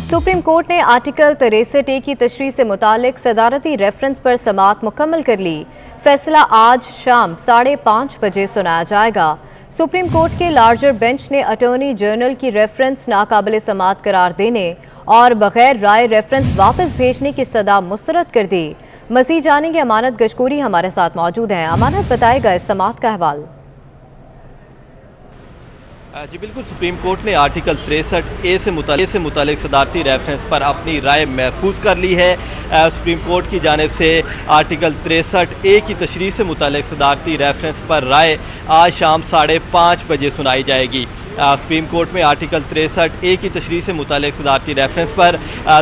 Supreme court ने article 63A की तशरीह से मुतालिक सदारती रेफरेंस पर समाअत मुकम्मल कर ली। फैसला आज शाम 5:30 बजे सुनाया जाएगा। सुप्रीम कोर्ट के लार्जर बेंच ने अटॉर्नी जनरल की रेफरेंस नाकाबिल समाअत करार देने और बगैर राय रेफरेंस वापस भेजने की सदा मुस्तरद कर दी। मज़ीद जानेंगे, अमानत गशकोरी हमारे साथ मौजूद हैं। अमानत, बताएगा इस समाअत का अहवाल। जी बिल्कुल, सुप्रीम कोर्ट ने आर्टिकल 63A से मुतालिक सदारती रेफरेंस पर अपनी राय महफूज कर ली है। सुप्रीम कोर्ट की जानिब से आर्टिकल 63A की तशरीह से मुतालिक सदारती रेफरेंस पर राय आज शाम 5:30 बजे सुनाई जाएगी। सुप्रीम कोर्ट में आर्टिकल 63A की तशरीह से मुतालिक सदारती रेफरेंस पर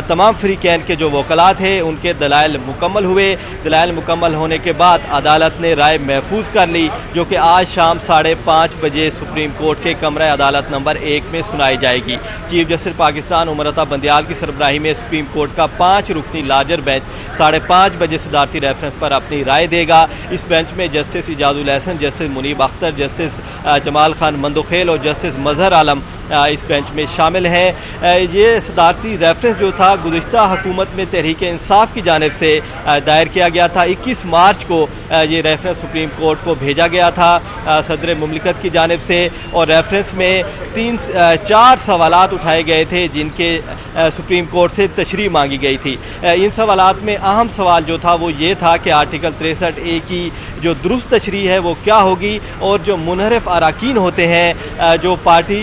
तमाम फ़रीक़ैन के जो वकला थे उनके दलाइल मुकम्मल हुए। दलाइल मुकम्मल होने के बाद अदालत ने राय महफूज कर ली, जो कि आज शाम 5:30 बजे सुप्रीम कोर्ट के कमरा अदालत नंबर 1 में सुनाई जाएगी। चीफ जस्टिस पाकिस्तान उमर अता बंदियाल की सरबराही में सुप्रीम कोर्ट का 5 रुकनी लार्जर बेंच 5:30 बजे सदारती रेफरेंस पर अपनी राय देगा। इस बेंच में justice Ijazul Ahsan, justice Munib Akhtar, justice Jamal Khan Mandokhail और जस्टिस मजहर आलम इस बेंच में शामिल हैं। ये सदारती रेफरेंस जो था गुज़िश्ता हुकूमत में तहरीक इंसाफ की जानिब से दायर किया गया था। 21 मार्च को ये रेफरेंस सुप्रीम कोर्ट को भेजा गया था सदर मुमलिकत की जानिब से, और रेफरेंस में 4 सवालात उठाए गए थे जिनके सुप्रीम कोर्ट से तशरीह मांगी गई थी। इन सवालात में अहम सवाल जो था वो ये था कि आर्टिकल 63A की जो दुरुस्त तशरीह है वो क्या होगी, और जो मुनहरिफ अराकीन होते हैं जो पार्टी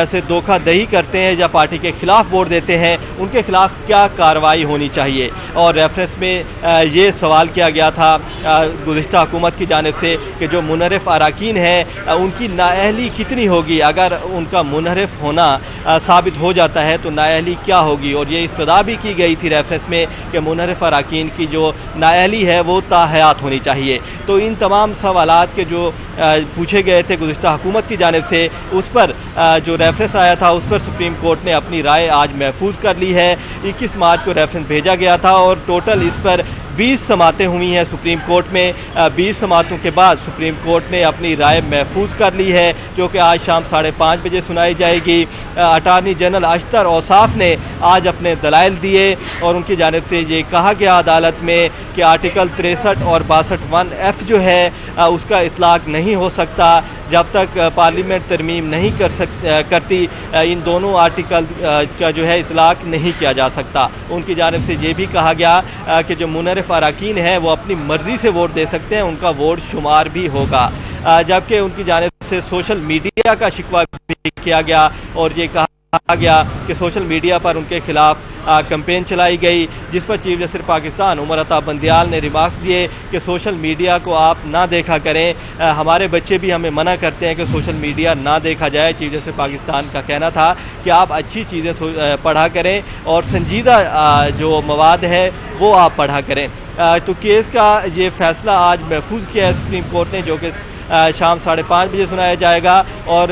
से धोखाधड़ी करते हैं या पार्टी के खिलाफ वोट देते हैं उनके खिलाफ क्या कार्रवाई होनी चाहिए। और रेफरेंस में ये सवाल किया गया था गुज़िश्ता हुकूमत की जानिब से कि जो मुनहरिफ अराकीन हैं उनकी नाअहली कितनी होगी। अगर उनका मुनहरिफ होना साबित हो जाता है तो नाअहली क्या होगी, और ये इस्तदा भी की गई थी रेफरेंस में कि मुनहरिफ अराकीन की जो नाअहली है वो ताहयात होनी चाहिए। तो इन तमाम सवालात के जो पूछे गए थे गुज़िश्ता हुकूमत की जानिब से, उस पर जो रेफरेंस आया था उस पर सुप्रीम कोर्ट ने अपनी राय आज महफूज कर ली है। 21 मार्च को रेफरेंस भेजा गया था और टोटल इस पर 20 समातें हुई हैं सुप्रीम कोर्ट में। 20 समातों के बाद सुप्रीम कोर्ट ने अपनी राय महफूज कर ली है, जो कि आज शाम 5:30 बजे सुनाई जाएगी। अटार्नी जनरल अशतर औसाफ ने आज अपने दलाइल दिए और उनकी जानिब से ये कहा गया अदालत में कि आर्टिकल 63 और 62(1)(f) जो है उसका इतलाक़ नहीं हो सकता जब तक पार्लियामेंट तरमीम नहीं करती। इन दोनों आर्टिकल का जो है इतलाक़ नहीं किया जा सकता। उनकी जानिब से ये भी कहा गया कि जो मुनहरिफ अराकीन हैं वो अपनी मर्ज़ी से वोट दे सकते हैं, उनका वोट शुमार भी होगा। जबकि उनकी जानिब से सोशल मीडिया का शिकवा भी किया गया और ये कहा गया कि सोशल मीडिया पर उनके खिलाफ कैंपेन चलाई गई, जिस पर चीफ जस्टिस पाकिस्तान उमर अता बंदियाल ने रिमार्क्स दिए कि सोशल मीडिया को आप ना देखा करें। हमारे बच्चे भी हमें मना करते हैं कि सोशल मीडिया ना देखा जाए। चीफ जस्टिस पाकिस्तान का कहना था कि आप अच्छी चीज़ें पढ़ा करें और संजीदा जो मवाद है वो आप पढ़ा करें। तो केस का ये फ़ैसला आज महफूज किया है सुप्रीम कोर्ट ने, जो कि शाम 5:30 बजे सुनाया जाएगा। और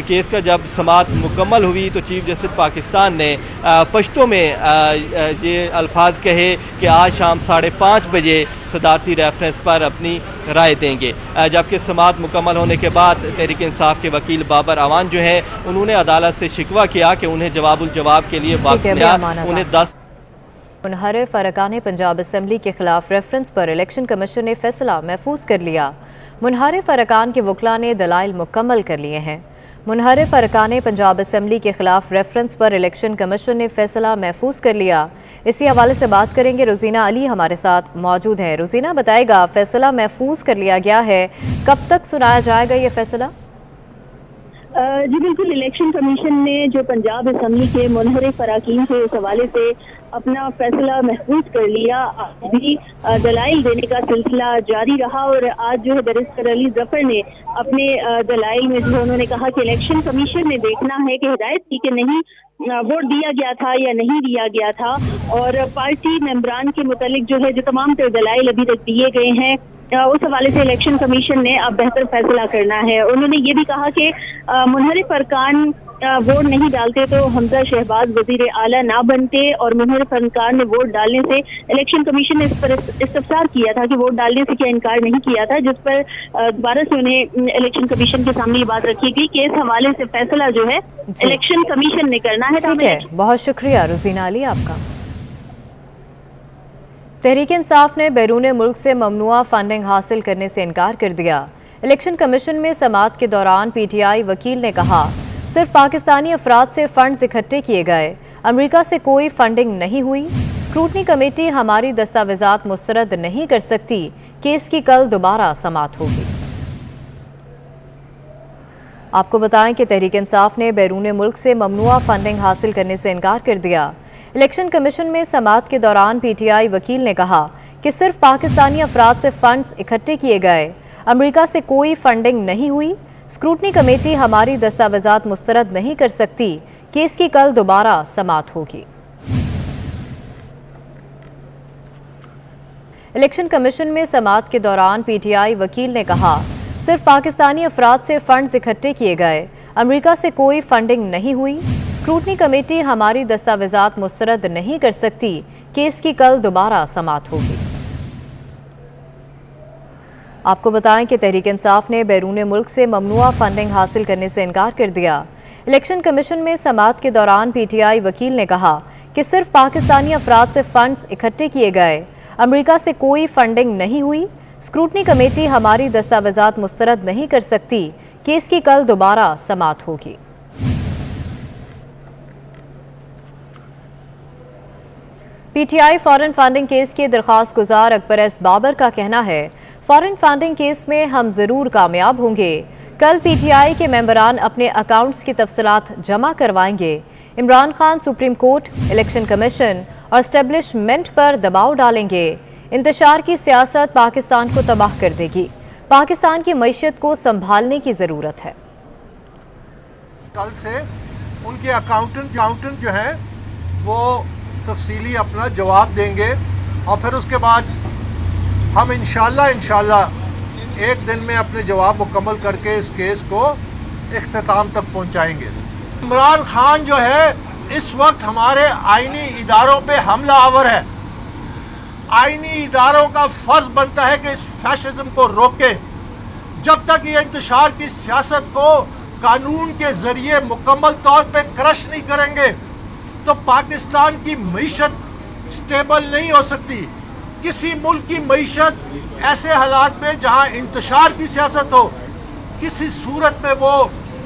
केस का जब समाअत मुकम्मल हुई तो चीफ जस्टिस पाकिस्तान ने पश्तो में ये अल्फाज कहे कि आज शाम 5:30 बजे सदारती रेफरेंस पर अपनी राय देंगे। जबकि समाअत मुकम्मल होने के बाद तहरीक इंसाफ के वकील बाबर अवान जो है उन्होंने अदालत से शिकवा किया कि उन्हें जवाबुल जवाब के लिए उन्हें 10 मुनहरिफ अरकान पंजाब असम्बली के खिलाफ रेफरेंस पर इलेक्शन कमीशन ने फैसला महफूज कर लिया। मुनहरिफ अरकान के वकला ने दलाइल मुकम्मल कर लिए हैं। मुनहरिफ अरकान पंजाब असम्बली के खिलाफ रेफरेंस पर इलेक्शन कमीशन ने फैसला महफूज कर लिया। इसी हवाले से बात करेंगे, रोजीना अली हमारे साथ मौजूद है। रोजीना, बताएगा फैसला महफूज कर लिया गया है, कब तक सुनाया जाएगा ये फैसला? जी बिल्कुल, इलेक्शन कमीशन ने जो पंजाब असम्बली के मुनहरिफ अराकीन के इस हवाले से अपना फैसला महफूज कर लिया। आज भी दलाइल देने का सिलसिला जारी रहा और आज जो है बैरिस्टर अली जफर ने अपने दलाइल में जो उन्होंने कहा कि इलेक्शन कमीशन ने देखना है कि हिदायत की कि नहीं वोट दिया गया था या नहीं दिया गया था, और पार्टी मेंबरान के मुतालिक जो है जो तमाम दलाइल अभी तक दिए गए हैं उस हवाले से इलेक्शन कमीशन ने अब बेहतर फैसला करना है। उन्होंने ये भी कहा कि मुनहरिफ अरकान वोट नहीं डालते तो हमजा शहबाज वजीर आला ना बनते, और मुनव्वर फनकार ने वोट डालने से इलेक्शन कमीशन ने इस पर इस्तफसार किया था कि वोट डालने से क्या इनकार नहीं किया था, जिस पर दोबारा से उन्हें इलेक्शन कमीशन के सामने ये बात रखी गई कि इस हवाले से फैसला जो है इलेक्शन कमीशन ने करना है। ठीक है, बहुत शुक्रिया रुजीना अली आपका। तहरीक इंसाफ ने बैरून मुल्क से ममनुआ फंडिंग हासिल करने से इनकार कर दिया। इलेक्शन कमीशन में समाअत के दौरान पीटीआई वकील ने कहा, सिर्फ पाकिस्तानी अफराद से फंड्स इकट्ठे किए गए, अमेरिका से कोई फंडिंग नहीं हुई। स्क्रूटनी कमेटी हमारी दस्तावेजात मुस्तरद नहीं कर सकती। केस की कल दोबारा समाअत होगी। आपको बताएं कि तहरीक इंसाफ ने बैरून मुल्क से ममनुआ फंडिंग हासिल करने से इनकार कर दिया। इलेक्शन कमीशन में समाअत के दौरान पीटीआई वकील ने कहा कि सिर्फ पाकिस्तानी अफराद से फंड्स इकट्ठे किए गए, अमेरिका से कोई फंडिंग नहीं हुई। स्क्रूटनी कमेटी हमारी दस्तावेजात मुस्तरद नहीं कर सकती। केस की कल दोबारा समाअत होगी। इलेक्शन कमीशन में समाअत के दौरान पीटीआई वकील ने कहा, सिर्फ पाकिस्तानी अफराद से फंड्स इकट्ठे किए गए, अमेरिका से कोई फंडिंग नहीं हुई। स्क्रूटनी कमेटी हमारी दस्तावेजात मुस्तरद नहीं कर सकती। केस की कल दोबारा समाअत होगी। आपको बताएं कि तहरीक इंसाफ ने बैरून मुल्क से ममनुआ फंडिंग हासिल करने से इनकार कर दिया। इलेक्शन कमीशन में समाअत के दौरान पीटीआई वकील ने कहा कि सिर्फ पाकिस्तानी अफराद से फंड्स इकट्ठे किए गए, अमेरिका से कोई फंडिंग नहीं हुई। स्क्रूटनी कमेटी हमारी दस्तावेजात मुस्तरद नहीं कर सकती। केस की कल दोबारा समाअत होगी। पीटीआई फॉरेन फंडिंग केस के दरख्वास्त गुजार अकबर एस बाबर का कहना है, फॉरेन फंडिंग केस में हम जरूर कामयाब होंगे। कल पीटीआई के मेंबरान अपने अकाउंट्स की तफसीलात जमा करवाएंगे। Imran Khan supreme court, election commission और एस्टेब्लिशमेंट पर दबाव डालेंगे। इंतशार की सियासत पाकिस्तान को तबाह कर देगी। पाकिस्तान की मईशत को संभालने की जरूरत है। कल से उनके अकाउंटेंट जो है वो तफसीली अपना जवाब देंगे, और फिर उसके बाद हम इंशाल्लाह एक दिन में अपने जवाब मुकम्मल करके इस केस को इख्तिताम तक पहुंचाएंगे। इमरान खान जो है इस वक्त हमारे आईनी इदारों पे हमला आवर है। आईनी इदारों का फर्ज बनता है कि इस फैशिज्म को रोके। जब तक ये इंतशार की सियासत को कानून के जरिए मुकम्मल तौर पे क्रश नहीं करेंगे तो पाकिस्तान की मईशत स्टेबल नहीं हो सकती। किसी मुल्क की मईशत ऐसे हालात में जहां इंतशार की सियासत हो, किसी सूरत में वो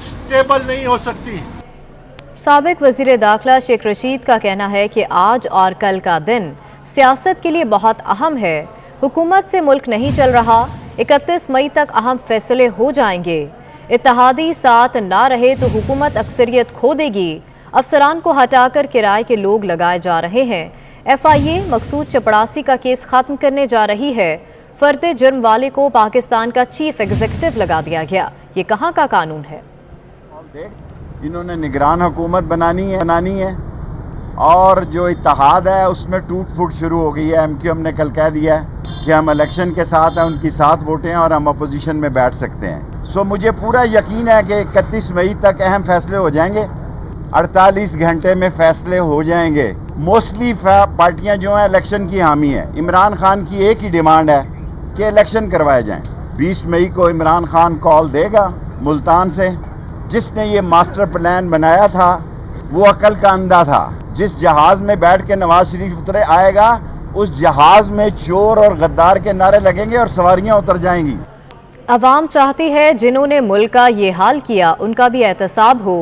स्टेबल नहीं हो सकती। साबिक वजीर दाखिला शेख रशीद का कहना है कि आज और कल का दिन सियासत के लिए बहुत अहम है। हुकूमत से मुल्क नहीं चल रहा। 31 मई तक अहम फैसले हो जाएंगे। इत्तेहादी साथ ना रहे तो हुकूमत अक्सरियत खो देगी। अफसरान को हटाकर किराए के लोग लगाए जा रहे हैं। FIA मकसूद चपड़ासी का केस खत्म करने जा रही है। फर्द जुर्म वाले को पाकिस्तान का चीफ एग्जीक्यूटिव लगा दिया गया। ये कहाँ का कानून है? इन्होंने निगरान हुकूमत बनानी है और जो इत्तेहाद है उसमें टूट फूट शुरू हो गई है। MQM ने कल कह दिया है कि हम इलेक्शन के साथ हैं, उनकी साथ वोटें और हम अपोजिशन में बैठ सकते हैं। सो मुझे पूरा यकीन है कि 31 मई तक अहम फैसले हो जाएंगे। 48 घंटे में फैसले हो जाएंगे। मोस्टली पार्टियां जो हैं इलेक्शन की हामी है। इमरान खान की एक ही डिमांड है कि इलेक्शन करवाए जाएं। 20 मई को इमरान खान कॉल देगा मुल्तान से। जिसने ये मास्टर प्लान बनाया था वो अकल का अंधा था। जिस जहाज में बैठ के नवाज शरीफ उतरे आएगा, उस जहाज में चोर और गद्दार के नारे लगेंगे और सवारियां उतर जाएंगी। अवाम चाहती है जिन्होंने मुल्क का ये हाल किया उनका भी एहतसाब हो।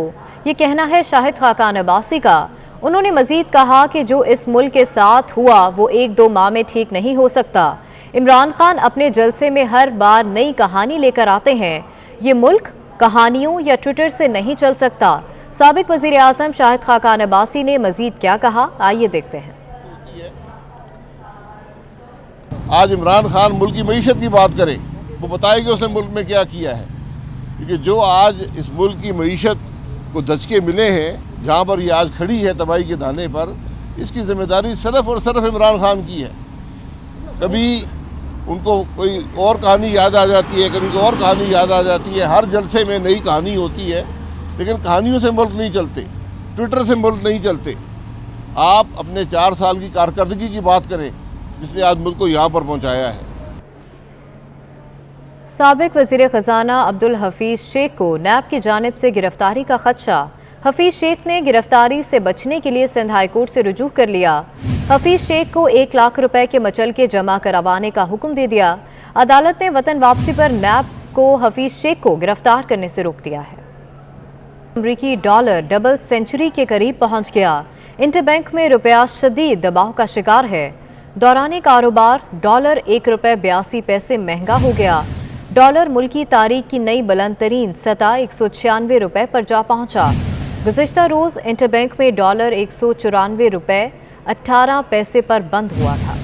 ये कहना है शाहिद खाकान अब्बासी का। उन्होंने मजीद कहा कि जो इस मुल्क के साथ हुआ वो 1-2 माह में ठीक नहीं हो सकता। इमरान खान अपने जलसे में हर बार नई कहानी लेकर आते हैं। ये मुल्क कहानियों या ट्विटर से नहीं चल सकता। साबिक वजीर आजम शाहिद खाकान अब्बासी ने मजीद क्या कहा, आइए देखते हैं। आज इमरान खान मुल्क की मईशत की बात करें, वो बताए कि उसने मुल्क में क्या किया है। क्योंकि जो आज इस मुल्क की मईशत को दचके मिले हैं, जहाँ पर ये आज खड़ी है तबाही के दाने पर, इसकी जिम्मेदारी सिर्फ और सिर्फ इमरान खान की है। कभी उनको कोई और कहानी याद आ जाती है, कभी कोई और कहानी याद आ जाती है। हर जलसे में नई कहानी होती है। लेकिन कहानियों से मुल्क नहीं चलते, ट्विटर से मुल्क नहीं चलते। आप अपने 4 साल की कारकर्दगी की बात करें जिसने आज मुल्क को यहाँ पर पहुँचाया है। साबिक वज़ीर ख़ज़ाना अब्दुल हफीज़ शेख को नैब की जानिब से गिरफ्तारी का खदशा। हफीज़ शेख ने गिरफ्तारी से बचने के लिए सिंध हाई कोर्ट से रुजू कर लिया। हफीज़ शेख को 1 लाख रुपए के मचलके जमा करवाने का हुक्म दे दिया। अदालत ने वतन वापसी पर नैब को हफीज़ शेख को गिरफ्तार करने से रोक दिया है। अमरीकी डॉलर डबल सेंचुरी के करीब पहुंच गया। इंटरबैंक में रुपया शदीद दबाव का शिकार है। दौरान कारोबार डॉलर 1 रुपये 82 पैसे महंगा हो गया। डॉलर मुल्की तारीख की नई बुलंद तरीन सतह 196 रुपये पर जा पहुंचा। गुज़िश्ता रोज़ इंटरबैंक में डॉलर 194 रुपये 18 पैसे पर बंद हुआ था।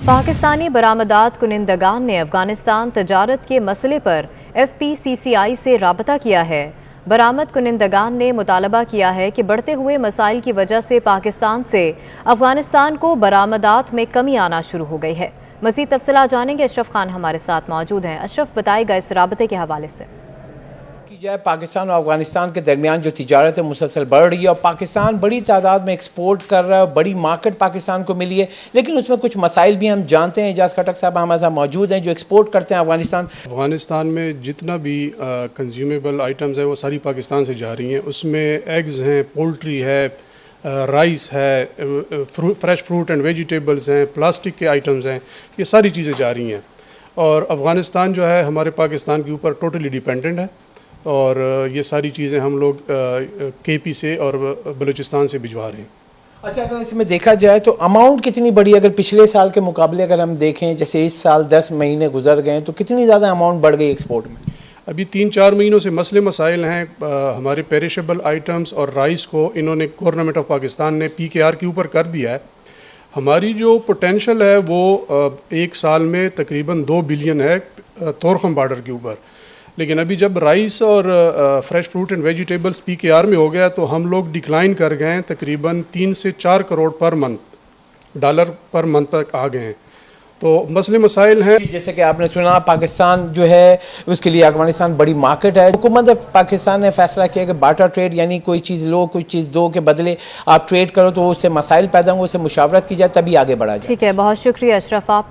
पाकिस्तानी बरामदात कुनिंदगान ने अफगानिस्तान तजारत के मसले पर FPCCI से राबता किया है। बरामद कुनिंदगान ने मुतालबा किया है कि बढ़ते हुए मसाइल की वजह से पाकिस्तान से अफगानिस्तान को बरामदात में कमी आना शुरू हो गई है। मज़ीद तफसीलात जानेंगे, अशरफ खान हमारे साथ मौजूद हैं। अशरफ, बताएगा इस राबते के हवाले से। की जाए पाकिस्तान और अफगानिस्तान के दरमियान जो तिजारत है मुसलसल बढ़ रही है और पाकिस्तान बड़ी तादाद में एक्सपोर्ट कर रहा है, बड़ी मार्केट पाकिस्तान को मिली है, लेकिन उसमें कुछ मसाइल भी हम जानते हैं। एजाज खटक साहब हमारे साथ मौजूद हैं जो एक्सपोर्ट करते हैं अफगानिस्तान में जितना भी कंज्यूमेबल आइटम्स है वो सारी पाकिस्तान से जा रही हैं। उसमें एग्स हैं, पोल्ट्री है, राइस है, फ्रेश फ्रूट एंड वेजिटेबल्स हैं, प्लास्टिक के आइटम्स हैं, ये सारी चीज़ें जा रही हैं। और अफ़गानिस्तान जो है हमारे पाकिस्तान के ऊपर टोटली डिपेंडेंट है और ये सारी चीज़ें हम लोग KP से और बलूचिस्तान से भिजवा रहे हैं। अच्छा, अगर इसमें देखा जाए तो अमाउंट कितनी बड़ी, अगर पिछले साल के मुकाबले अगर हम देखें, जैसे इस साल 10 महीने गुजर गए तो कितनी ज़्यादा अमाउंट बढ़ गई एक्सपोर्ट में? अभी 3-4 महीनों से मसले मसाइल हैं। हमारे पेरिशेबल आइटम्स और राइस को इन्होंने गवर्नमेंट ऑफ पाकिस्तान ने PKR के ऊपर कर दिया है। हमारी जो पोटेंशल है वो 1 साल में तकरीबन 2 बिलियन है तोरखम बॉर्डर के ऊपर, लेकिन अभी जब राइस और fresh fruit and vegetables PKR में हो गया तो हम लोग डिक्लाइन कर गए हैं, तकरीबन 3 से 4 crore per month dollar per month तक आ गए हैं। तो मसले मसाइल हैं। जैसे कि आपने सुना पाकिस्तान जो है उसके लिए अफगानिस्तान बड़ी मार्केट है। हुकूमत पाकिस्तान ने फैसला किया कि बार्टर ट्रेड यानी कोई चीज़ लो कोई चीज़ दो के बदले आप ट्रेड करो तो उससे मसाइल पैदा होंगे, उससे मुशावरत की जाए तभी आगे बढ़ा जाए। ठीक है, बहुत शुक्रिया अशरफ आप।